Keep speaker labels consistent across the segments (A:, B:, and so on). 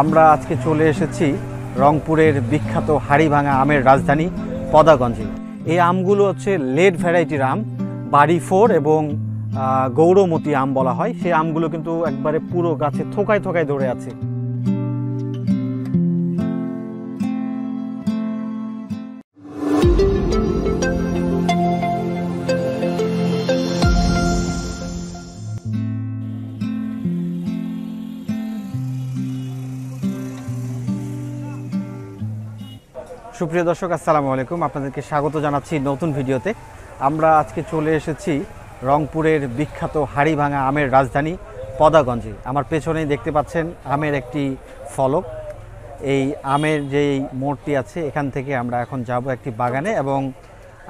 A: আমরা আজকে চলে এসেছি রংপুরের বিখ্যাত হাড়িভাঙা আমের রাজধানী পদাগঞ্জে। এই আমগুলো হচ্ছে লেট ভ্যারাইটির আম, বাড়ি 4 এবং গৌরমতি আম বলা হয়। সেই আমগুলো কিন্তু একবারে পুরো গাছে থোকায় থোকায় ধরে আছে। সুপ্রিয় দর্শক, আসসালামু আলাইকুম। আপনাদেরকে স্বাগত জানাচ্ছি নতুন ভিডিওতে। আমরা আজকে চলে এসেছি রংপুরের বিখ্যাত হাড়িভাঙা আমের রাজধানী পদাগঞ্জে। আমার পেছনেই দেখতে পাচ্ছেন আমের একটি ফলক। এই আমের যেই মোড়টি আছে, এখান থেকে আমরা এখন যাব একটি বাগানে এবং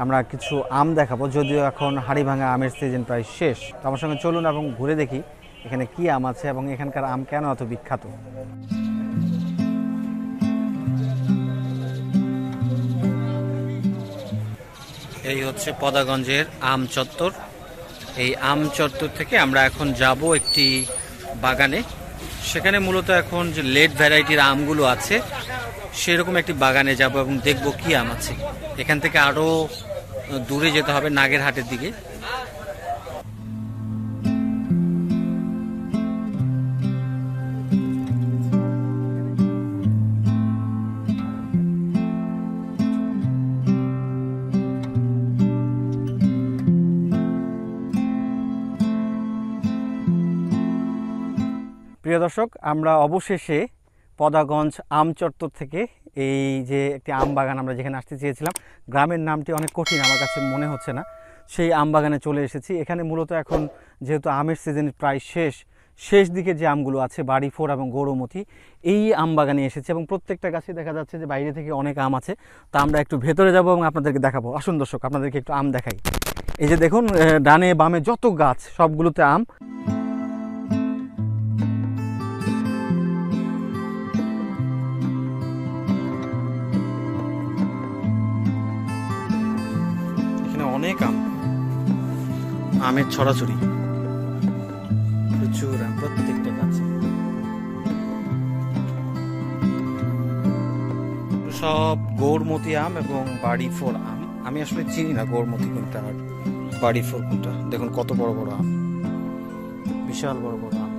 A: আমরা কিছু আম দেখাবো, যদিও এখন হাড়িভাঙা আমের সিজন প্রায় শেষ। তো আমার সঙ্গে চলুন এবং ঘুরে দেখি এখানে কি আম আছে এবং এখানকার আম কেন এত বিখ্যাত। এই হচ্ছে পদাগঞ্জের আম চত্বর। এই আম চত্বর থেকে আমরা এখন যাব একটি বাগানে। সেখানে মূলত এখন যে লেট ভ্যারাইটির আমগুলো আছে সেরকম একটি বাগানে যাব এবং দেখব কি আম আছে। এখান থেকে আরও দূরে যেতে হবে, নাগেরহাটের দিকে। প্রিয় দর্শক, আমরা অবশেষে পদাগঞ্জ আম চত্বর থেকে এই যে একটি আম বাগান আমরা যেখানে আসতে চেয়েছিলাম, গ্রামের নামটি অনেক কঠিন আমার কাছে মনে হচ্ছে না, সেই আম বাগানে চলে এসেছি। এখানে মূলত এখন যেহেতু আমের সিজন প্রায় শেষ দিকে যে আমগুলো আছে বাড়ি 4 এবং গৌরমতি, এই আম বাগানে এসেছে এবং প্রত্যেকটা গাছে দেখা যাচ্ছে যে বাইরে থেকে অনেক আম আছে। তা আমরা একটু ভেতরে যাব এবং আপনাদেরকে দেখাবো। আসুন দর্শক, আপনাদেরকে একটু আম দেখাই। এই যে দেখুন, ডানে বামে যত গাছ সবগুলোতে আম। অনেক আম, আমের ছড়াছড়ি, প্রচুর আম প্রত্যেকটা গাছে। সব গৌরমতি আম এবং বাড়ি 4 আম। আমি আসলে চিনি না গৌরমতি কোনটা আর বাড়ি 4 কোনটা। দেখুন কত বড় বড় আম, বিশাল বড় বড় আম।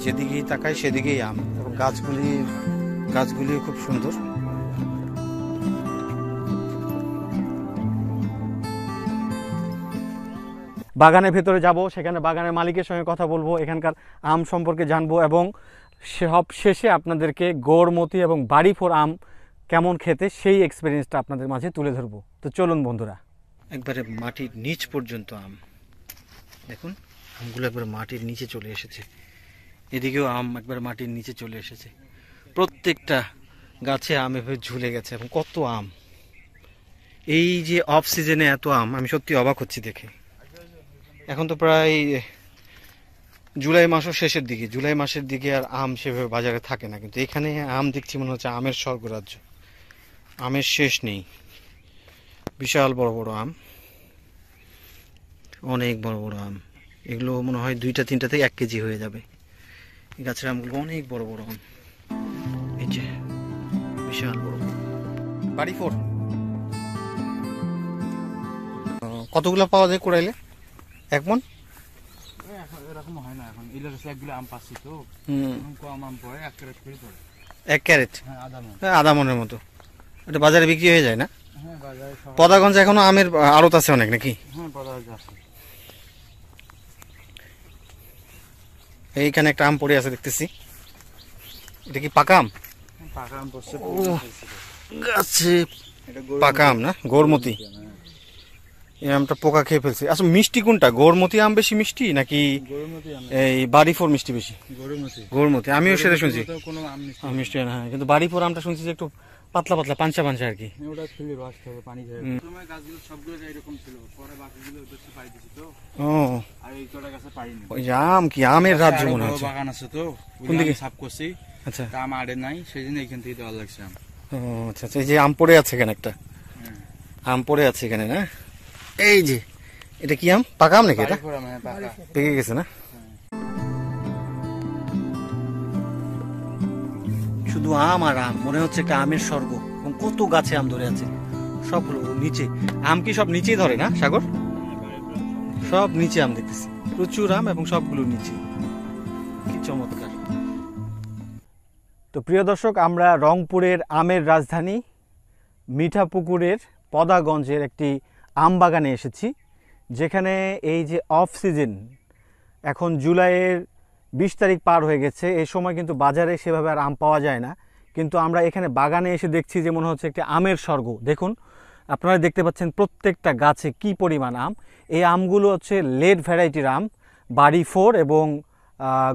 A: যেদিকেই তাকাই সেদিকেই আম এবং গাছগুলিও খুব সুন্দর। বাগানের ভেতরে যাব, সেখানে বাগানের মালিকের সঙ্গে কথা বলবো, এখানকার আম সম্পর্কে জানবো এবং সব শেষে আপনাদেরকে গৌরমতি এবং বাড়ি 4 আম কেমন খেতে সেই এক্সপিরিয়েন্সটা আপনাদের মাঝে তুলে ধরবো। তো চলুন বন্ধুরা। একবারে মাটির নিচ পর্যন্ত আম, দেখুন আমগুলো একবারে মাটির নিচে চলে এসেছে। এদিকেও আম একবারে মাটির নিচে চলে এসেছে। প্রত্যেকটা গাছে আম এভাবে ঝুলে গেছে এবং কত আম। এই যে অফ সিজনে এত আম, আমি সত্যি অবাক হচ্ছি দেখে। এখন তো প্রায় জুলাই মাসও শেষের দিকে, জুলাই মাসের দিকে আর আম সেভাবে বাজারে থাকে না, কিন্তু এখানে আম দেখছি মনে হচ্ছে আমের স্বর্গরাজ্য, আমের শেষ নেই। বিশাল বড় বড় আম, অনেক বড় বড় আম। এগুলো মনে হয় 2-3টা থেকে 1 কেজি হয়ে যাবে। এই গাছের আমগুলো অনেক বড় বড় আম। এই যে বিশাল বড় বাড়ি 4। কতগুলো পাওয়া যায় কুড়াইলে? 1 মণ? এরকম হয় না এখন, এগুলো আম পাচ্ছি তো কম আম পড়ে, 1 ক্যারেট করে পড়ে। 1 ক্যারেট? হ্যাঁ, আধা মণের মতো। এটা বাজারে বিক্রি হয়ে যায় না? হ্যাঁ, বাজারে। পদাগঞ্জে এখনো আমের আড়ত আছে অনেক নাকি? হ্যাঁ, পদাগঞ্জে আছে। এইখানে একটা আম পড়ে আছে দেখতেছি। এটা কি পাকা আম? পাকা আম পড়ছে গাছে, পাকা আম না? গৌরমতি। এই আমটা পোকা খেয়ে ফেলছে। আচ্ছা, মিষ্টি কোনটা? গৌরমতি আম বেশি মিষ্টি নাকি এই বাড়ি 4 মিষ্টি বেশি? গৌরমতি। আমিও সেটা শুনছি মিষ্টি না, কিন্তু বাড়ি 4 আমটা শুনছি যে একটু পাতলা পাতলা পাঞ্চা পাঞ্চা আর কি। ওই আম কি আমের রাজ্য মনে হচ্ছে। বাগান আছে তো, কোন দিকে সাফ করছি। আচ্ছা, আম আড়ে নাই, সেই জন্য এখান থেকে দেওয়া লাগছে আম। ও আচ্ছা আচ্ছা, এই যে আম পড়ে আছে এখানে, একটা আম পড়ে আছে এখানে না? এই যে এটা কি আম? পাকা আম নাকি? এটা পেকে গেছে না? শুধু আম আর আম, মনে হচ্ছে একটা আমের স্বর্গ। এবং কত গাছে আম ধরে আছে, সবগুলো নিচে। আম কি সব নিচেই ধরে না সাগর? সব নিচে আম দেখতেছি, প্রচুর আম এবং সবগুলো নিচে। কি চমৎকার। তো প্রিয় দর্শক, আমরা রংপুরের আমের রাজধানী মিঠাপুকুরের পদাগঞ্জের একটি আম বাগানে এসেছি, যেখানে এই যে অফ সিজন, এখন জুলাইয়ের 20 তারিখ পার হয়ে গেছে, এই সময় কিন্তু বাজারে সেভাবে আর আম পাওয়া যায় না। কিন্তু আমরা এখানে বাগানে এসে দেখছি যে মনে হচ্ছে একটি আমের স্বর্গ। দেখুন, আপনারা দেখতে পাচ্ছেন প্রত্যেকটা গাছে কি পরিমাণ আম। এই আমগুলো হচ্ছে লেট ভ্যারাইটির আম, বাড়ি 4 এবং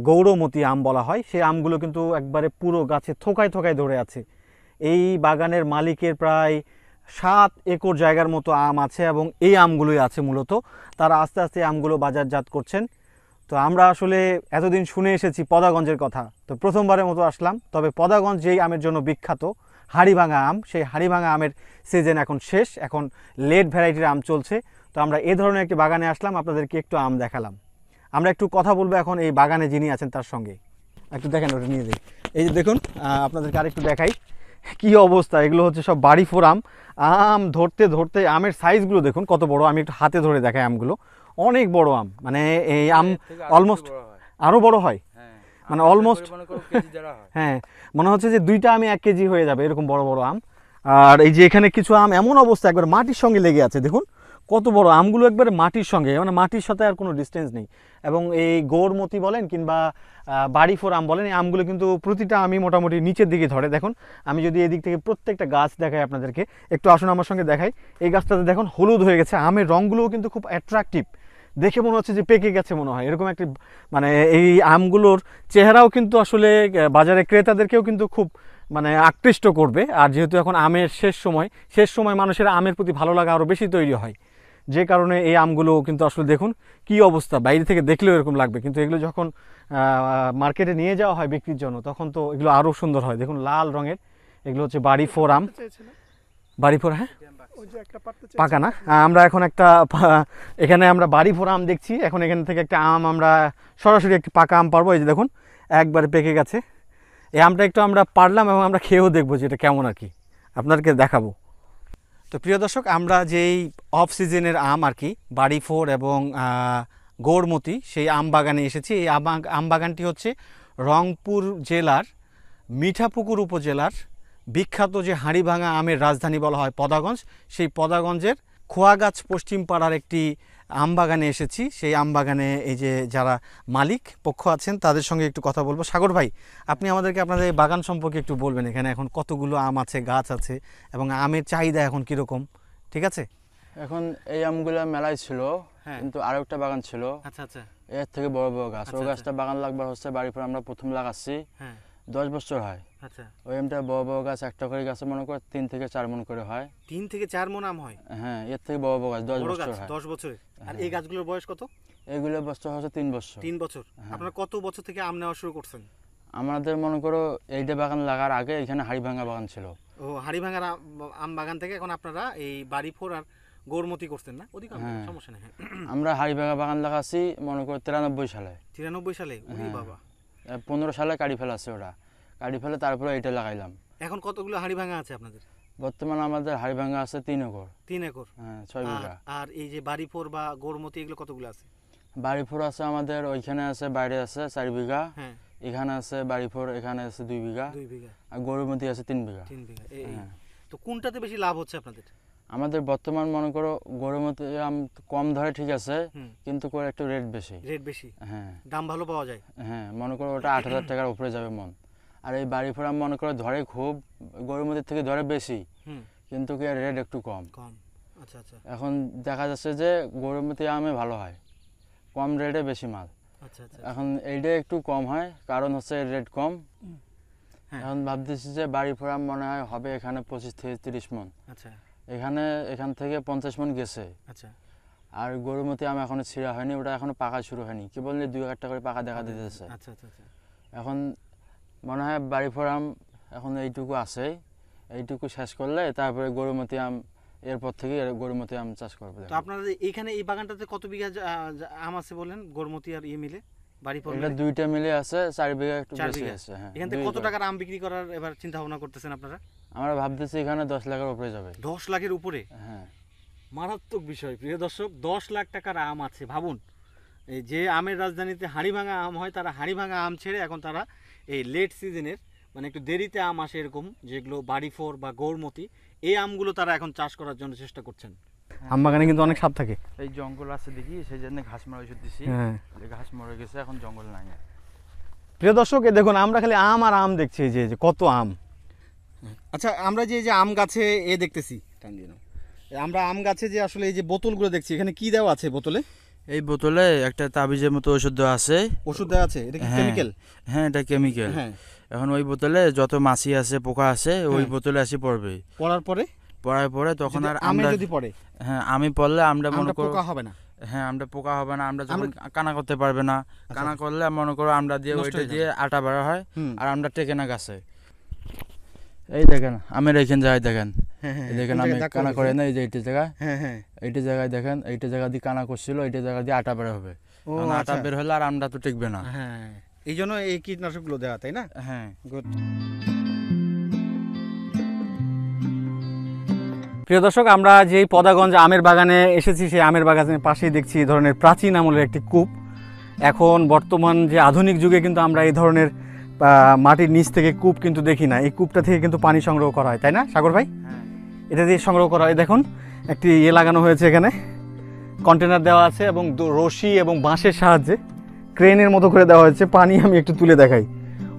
A: গৌরমতি আম বলা হয়। সেই আমগুলো কিন্তু একবারে পুরো গাছে থোকায় থোকায় ধরে আছে। এই বাগানের মালিকের প্রায় 7 একর জায়গার মতো আম আছে এবং এই আমগুলোই আছে মূলত। তারা আস্তে আস্তে আমগুলো বাজারজাত করছেন। তো আমরা আসলে এতদিন শুনে এসেছি পদাগঞ্জের কথা, তো প্রথমবারের মতো আসলাম। তবে পদাগঞ্জ যেই আমের জন্য বিখ্যাত, হাড়িভাঙা আম, সেই হাড়িভাঙা আমের সিজন এখন শেষ, এখন লেট ভ্যারাইটির আম চলছে। তো আমরা এই ধরনের একটি বাগানে আসলাম, আপনাদেরকে একটু আম দেখালাম। আমরা একটু কথা বলবো এখন এই বাগানে যিনি আছেন তার সঙ্গে। একটু দেখেন, ওটা নিয়ে যাই। এই যে দেখুন, আপনাদেরকে আরেকটু দেখাই কি অবস্থা। এগুলো হচ্ছে সব বাড়ি 4 আম। আম ধরতে ধরতে আমের সাইজগুলো দেখুন কত বড়। আমি একটু হাতে ধরে দেখাই, আমগুলো অনেক বড় আম। মানে এই আম অলমোস্ট আরও বড় হয়, মানে অলমোস্ট, হ্যাঁ, মনে হচ্ছে যে 2টা আমি 1 কেজি হয়ে যাবে, এরকম বড় বড় আম। আর এই যে এখানে কিছু আম এমন অবস্থা একবার মাটির সঙ্গে লেগে আছে, দেখুন কত বড় আমগুলো, একবারে মাটির সঙ্গে, মানে মাটির সাথে আর কোনো ডিস্টেন্স নেই। এবং এই গৌরমতি বলেন কিংবা বাড়ি 4 আম বলেন, এই আমগুলো কিন্তু প্রতিটা আমি মোটামুটি নিচের দিকে ধরে। দেখুন, আমি যদি এদিক থেকে প্রত্যেকটা গাছ দেখাই আপনাদেরকে, একটু আসুন আমার সঙ্গে দেখাই। এই গাছটাতে দেখুন হলুদ হয়ে গেছে, আমের রঙগুলোও কিন্তু খুব অ্যাট্রাকটিভ, দেখে মনে হচ্ছে যে পেকে গেছে মনে হয়, এরকম একটি, মানে এই আমগুলোর চেহারাও কিন্তু আসলে বাজারে ক্রেতাদেরকেও কিন্তু খুব মানে আকৃষ্ট করবে। আর যেহেতু এখন আমের শেষ সময় মানুষের আমের প্রতি ভালো লাগা আরও বেশি তৈরি হয়, যে কারণে এই আমগুলো কিন্তু আসলে দেখুন কি অবস্থা, বাইরে থেকে দেখলেও এরকম লাগবে, কিন্তু এগুলো যখন মার্কেটে নিয়ে যাওয়া হয় বিক্রির জন্য তখন তো এগুলো আরও সুন্দর হয়। দেখুন লাল রঙের, এগুলো হচ্ছে বাড়ি 4 আম, বাড়ি 4, হ্যাঁ পাকা না। আমরা এখন একটা এখানে আমরা বাড়ি 4 আম দেখছি। এখন এখান থেকে একটা আম আমরা সরাসরি একটি পাকা আম পারবো। এই যে দেখুন একবারে পেকে গেছে। এই আমটা একটু আমরা পারলাম এবং আমরা খেয়েও দেখবো যে এটা কেমন আর কি, আপনাদেরকে দেখাবো। তো প্রিয় দর্শক, আমরা যেই অফ সিজনের আম আর কি, বাড়ি 4 এবং গৌরমতি, সেই আম বাগানে এসেছি। এই আম বাগানটি হচ্ছে রংপুর জেলার মিঠাপুকুর উপজেলার বিখ্যাত যে হাড়িভাঙা আমের রাজধানী বলা হয় পদাগঞ্জ, সেই পদাগঞ্জের খোয়াগাছ পশ্চিম পাড়ার একটি আম বাগানে এসেছি। সেই আম বাগানে এই যে যারা মালিক পক্ষ আছেন তাদের সঙ্গে একটু কথা বলবো। সাগর ভাই, আপনি আমাদেরকে আপনাদের এই বাগান সম্পর্কে একটু বলবেন, এখানে এখন কতগুলো আম আছে, গাছ আছে এবং আমের চাহিদা এখন কীরকম, ঠিক আছে?
B: এখন এই আমগুলো মেলায় ছিল, কিন্তু আরো একটা বাগান ছিল,
A: আচ্ছা আচ্ছা,
B: এর থেকে বড় বড় গাছ। ওই গাছটা বাগান লাগবার হচ্ছে বাড়ির পর আমরা প্রথম লাগাচ্ছি, 10 বছর হয়। আচ্ছা, ওই আমটা বড় বড় গাছ, একটা করে গাছে মনে করে 3 থেকে 4 মণ করে হয়।
A: 3 থেকে 4 মণ আম হয়?
B: হ্যাঁ, এর থেকে বড় বড় গাছ 10 বছর হয়।
A: 10 বছরের? আর এই গাছগুলোর বয়স কত?
B: এগুলোর বছর হচ্ছে 3 বছর।
A: 3 বছর। আপনারা কত বছর থেকে আম নেওয়া শুরু করছেন?
B: আমাদের মনে করো এইটা বাগান লাগার আগে এখানে হাড়িভাঙা বাগান ছিল।
A: ও, হাড়িভাঙার আম বাগান থেকে এখন আপনারা এই বাড়ি 4 আর গৌরমতি করছেন না? অধিকাংশ সমস্যা নেই।
B: আমরা হাড়িভাঙা বাগান লাগাচ্ছি মনে করো 93 সালে।
A: 93 সালে? ওরে বাবা।
B: 15 সালে কাটি ফেলাছে ওরা, কাটি ফেলে তারপরে এটা লাগাইলাম।
A: এখন কতগুলো হাড়িভাঙা আছে আপনাদের?
B: বর্তমানে আমাদের হাড়িভাঙা আছে 3 একর।
A: 3 একর?
B: হ্যাঁ, 6 বিঘা।
A: আর এই যে বাড়ি 4 বা গৌরমতি এগুলো কতগুলো আছে?
B: বাড়ি 4 আছে আমাদের ওইখানে আছে, বাইরে আছে 4 বিঘা, এখানে আছে বাড়ি 4, এখানে আছে 2 বিঘা,
A: 2 বিঘা,
B: আর গৌরমতি আছে 3 বিঘা।
A: 3 বিঘা। তো কোনটাতে বেশি লাভ হচ্ছে আপনাদের?
B: আমাদের বর্তমান মনে করো গৌরমতি আম কম ধরে ঠিক আছে, কিন্তু করে একটু রেট বেশি।
A: রেট বেশি?
B: হ্যাঁ,
A: দাম ভালো পাওয়া যায়।
B: হ্যাঁ, মনে করো ওটা 8,000 টাকার উপরে যাবে মন। আর এই বাড়ি 4 আম মনে করো ধরে খুব, গৌরমতির থেকে ধরে বেশি, কিন্তু কি রেট একটু কম।
A: আচ্ছা আচ্ছা।
B: এখন দেখা যাচ্ছে যে গৌরমতি আমে ভালো হয়, কম রেটে বেশি মাল। আচ্ছা আচ্ছা। এখন এইটা একটু কম হয়, কারণ হচ্ছে রেট কম। এখন ভাবতেছি যে বাড়ি 4 আম মনে হয় হবে এখানে 25 থেকে 30 মণ। আচ্ছা, এখান থেকে 50 মণ গেছে। আচ্ছা। আর গৌরমতি আম এখনো ছিঁড়া হয়নি, ওটা এখনো পাকা শুরু হয়নি, কেবল 2-1টা করে পাকা দেখা দিতেছে। আচ্ছা আচ্ছা আচ্ছা। এখন মনে হয় বাড়ি 4 আম এখন এইটুকু আছে, এইটুকু শেষ করলে তারপরে গৌরমতি আম, এরপর থেকে গৌরমতি আম চাষ করবে।
A: তো আপনাদের এইখানে এই বাগানটাতে কত বিঘা আম আছে বলেন, গৌরমতি আর ইয়ে মিলে? বাড়িপুর
B: এটা দুইটা মিলে আছে 4 বিঘা একটু
A: 4
B: বেশি
A: বিঘা
B: আছে। হ্যাঁ,
A: এখান থেকে
B: 2
A: কত
B: একর।
A: টাকার আম বিক্রি করার এবার চিন্তা ভাবনা করতেছেন আপনারা?
B: আমরা ভাবতেছি এখানে 10 লাখের উপরে যাবে।
A: 10 লাখের উপরে?
B: হ্যাঁ,
A: মারাত্মক বিষয় প্রিয় দর্শক, 10 লাখ টাকার আম আছে। ভাবুন, এই যে আমের রাজধানীতে হাড়িভাঙা আম হয়, তারা হাড়িভাঙা আম ছেড়ে এখন তারা এই লেট সিজনের মানে একটু দেরিতে আম আসে এরকম, যেগুলো বাড়িফোর বা গৌরমতি, এই আমগুলো তারা এখন চাষ করার জন্য চেষ্টা করছেন। আম বাগানে কিন্তু অনেক সাপ থাকে।
B: এই জঙ্গল আছে দেখি, সেই জন্য ঘাস মারা ওষুধ দিছি।
A: হ্যাঁ,
B: এই ঘাস মরে গেছে, এখন জঙ্গল নাই।
A: প্রিয় দর্শক, এই দেখুন আমরা খালি আম আর আম দেখছি, এই যে কত আম। আচ্ছা, আমরা যে আম গাছে দেখতেছি, টান দিয়ে নাও। আমরা আম গাছে যে আসলে এই যে বোতলগুলো দেখছি, এখানে কি দেওয়া আছে বোতলে?
B: এই বোতলে একটা তাবিজের মতো ওষুধ দেওয়া আছে।
A: ওষুধ দেওয়া আছে? এটা কি কেমিক্যাল?
B: হ্যাঁ, এটা কেমিক্যাল।
A: হ্যাঁ।
B: এখন ওই বোতলে যত মাছি আছে, পোকা আছে, ওই বোতলে আসি পড়বে।
A: পড়ার পরে
B: পরে তখন আর
A: আমে
B: আমরা
A: যদি পড়ে,
B: হ্যাঁ, আমি পড়লে আমরা মনে করো
A: পোকা হবে না।
B: হ্যাঁ, আমরা পোকা হবে না, আমরা যখন কানা করতে পারবে না। কানা করলে মনে করো আমরা দিয়ে
A: নষ্ট
B: ওইটা
A: হয়ে
B: দিয়ে আটা বের হয়,
A: হুম।
B: আর আমরা টেকে না গাছে। এই দেখেন আমের এইখান জায়গায় দেখেন,
A: হ্যাঁ, হ্যাঁ,
B: এই দেখেন
A: কোন
B: আমি
A: জায়গায় দাগ
B: কানা
A: করা
B: করে
A: গেছে?
B: না, এই যে এইটা জায়গা,
A: হ্যাঁ, হ্যাঁ।
B: এইটা জায়গায় দেখেন, এইটা জায়গা দিয়ে কানা করছিল, এইটা জায়গা দিয়ে আটা বের হবে।
A: ও
B: কারণ আটা
A: আচ্ছা।
B: বের হলে আর আমরা তো টিকবে না।
A: হ্যাঁ, এই জন্য এই কীটনাশকগুলো দেওয়া, তাই না?
B: হ্যাঁ।
A: গুড। প্রিয় দর্শক, আমরা যেই পদাগঞ্জ আমের বাগানে এসেছি, সেই আমের বাগানের পাশেই দেখছি এই ধরনের প্রাচীন আমলের একটি কূপ। এখন বর্তমান যে আধুনিক যুগে কিন্তু আমরা এই ধরনের মাটির নিচ থেকে কূপ কিন্তু দেখি না। এই কূপটা থেকে কিন্তু পানি সংগ্রহ করা হয়, তাই না সাগর ভাই?
B: হ্যাঁ।
A: এটা দিয়ে সংগ্রহ করা হয়। দেখুন একটি লাগানো হয়েছে, এখানে কন্টেনার দেওয়া আছে এবং রশি এবং বাঁশের সাহায্যে ক্রেনের মতো করে দেওয়া হয়েছে। পানি আমি একটু তুলে দেখাই।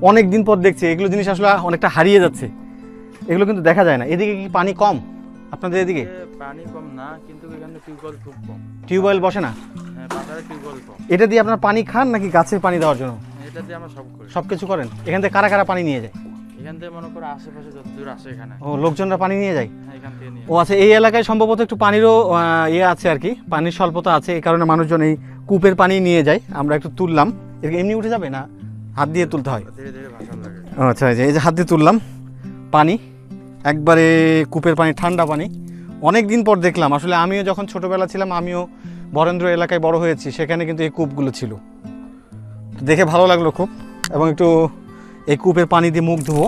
A: অনেক দিন পর দেখছি এগুলো জিনিস আসলে অনেকটা হারিয়ে যাচ্ছে, এগুলো কিন্তু দেখা যায় না। এদিকে কি পানি কম আপনাদের এদিকে?
B: পানি কম না, কিন্তু এখানে টিউবওয়েল খুব কম।
A: টিউবওয়েল বসে না?
B: হ্যাঁ, পাতারে টিউবওয়েল কম।
A: এটা দিয়ে আপনার পানি খান নাকি গাছে পানি দেওয়ার জন্য?
B: এটা দিয়ে আমরা সব করি।
A: সব কিছু করেন? এখান থেকে কারা কারা পানি নিয়ে যায়?
B: এখান থেকে মনে করো আশেপাশে যত দূর আছে এখানে।
A: ও, লোকজনরা পানি নিয়ে যায়?
B: হ্যাঁ, এখান থেকে নিয়ে।
A: ও আচ্ছা, এই এলাকায় সম্ভবত একটু পানিরও আছে আর কি, পানির স্বল্পতা আছে, এই কারণে মানুষজন এই কূপের পানি নিয়ে যায়। আমরা একটু তুললাম। এর এমনি উঠে যাবে না, হাত দিয়ে তুলতে হয়?
B: ধীরে ধীরে ভাষা লাগে।
A: ও আচ্ছা, এই যে হাত দিয়ে তুললাম পানি, একবারে কূপের পানি, ঠান্ডা পানি। অনেক দিন পর দেখলাম। আসলে আমিও যখন ছোটোবেলা ছিলাম, আমিও বরেন্দ্র এলাকায় বড় হয়েছি, সেখানে কিন্তু এই কূপগুলো ছিল। তো দেখে ভালো লাগলো খুব, এবং একটু এই কূপের পানি দিয়ে মুখ ধুবো।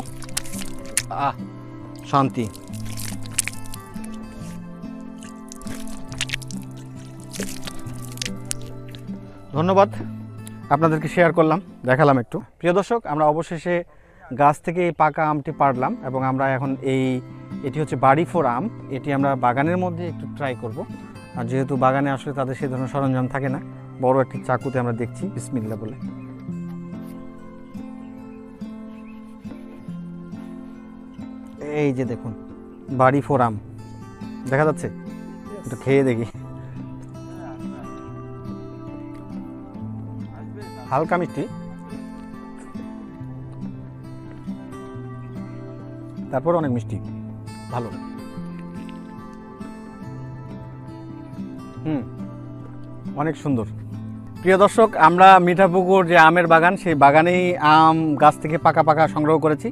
A: শান্তি। ধন্যবাদ, আপনাদেরকে শেয়ার করলাম, দেখালাম একটু। প্রিয় দর্শক, আমরা অবশেষে গাছ থেকে এই পাকা আমটি পাড়লাম এবং আমরা এখন এটি হচ্ছে বাড়িফোর আম। এটি আমরা বাগানের মধ্যে একটু ট্রাই করব। আর যেহেতু বাগানে আসলে তাদের সেই ধরনের সরঞ্জাম থাকে না, বড় একটি চাকুতে আমরা দেখছি, বিসমিল্লাহ বলে। এই যে দেখুন বাড়িফোর আম দেখা যাচ্ছে, একটু খেয়ে দেখি। হালকা মিষ্টি, তারপর অনেক মিষ্টি, ভালো। অনেক সুন্দর। প্রিয় দর্শক, আমরা মিঠাপুকুর যে আমের বাগান, সেই বাগানেই আম গাছ থেকে পাকা পাকা সংগ্রহ করেছি।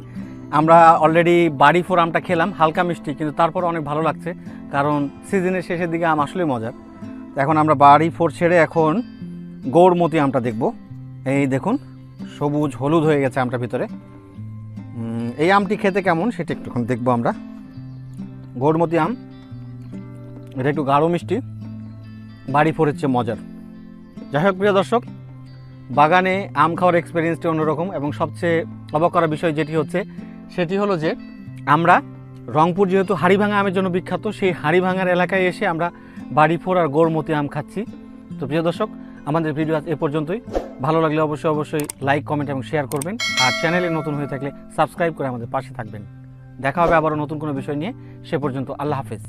A: আমরা অলরেডি বাড়িফোর আমটা খেলাম, হালকা মিষ্টি, কিন্তু তারপর অনেক ভালো লাগছে, কারণ সিজনের শেষের দিকে আম আসলে মজার। এখন আমরা বাড়িফোর ছেড়ে এখন গৌরমতি আমটা দেখব। এই দেখুন সবুজ হলুদ হয়ে গেছে আমটা ভিতরে। এই আমটি খেতে কেমন সেটা একটুক্ষণ দেখবো আমরা। গৌরমতি আম, এটা একটু গাঢ় মিষ্টি, বাড়িফোরের চেয়ে মজার। যাই হোক প্রিয় দর্শক, বাগানে আম খাওয়ার এক্সপিরিয়েন্সটি অন্যরকম, এবং সবচেয়ে অবাক করা বিষয় যেটি হচ্ছে সেটি হলো যে আমরা রংপুর যেহেতু হাড়িভাঙা আমের জন্য বিখ্যাত, সেই হাড়িভাঙার এলাকায় এসে আমরা বাড়িফোর আর গৌরমতি আম খাচ্ছি। তো প্রিয় দর্শক, আমাদের ভিডিও এ পর্যন্তই। ভালো লাগলে অবশ্যই লাইক, কমেন্ট এবং শেয়ার করবেন। আর চ্যানেলে নতুন হয়ে থাকলে সাবস্ক্রাইব করে আমাদের পাশে থাকবেন। দেখা হবে আবারও নতুন কোনো বিষয় নিয়ে। সে পর্যন্ত আল্লাহ হাফেজ।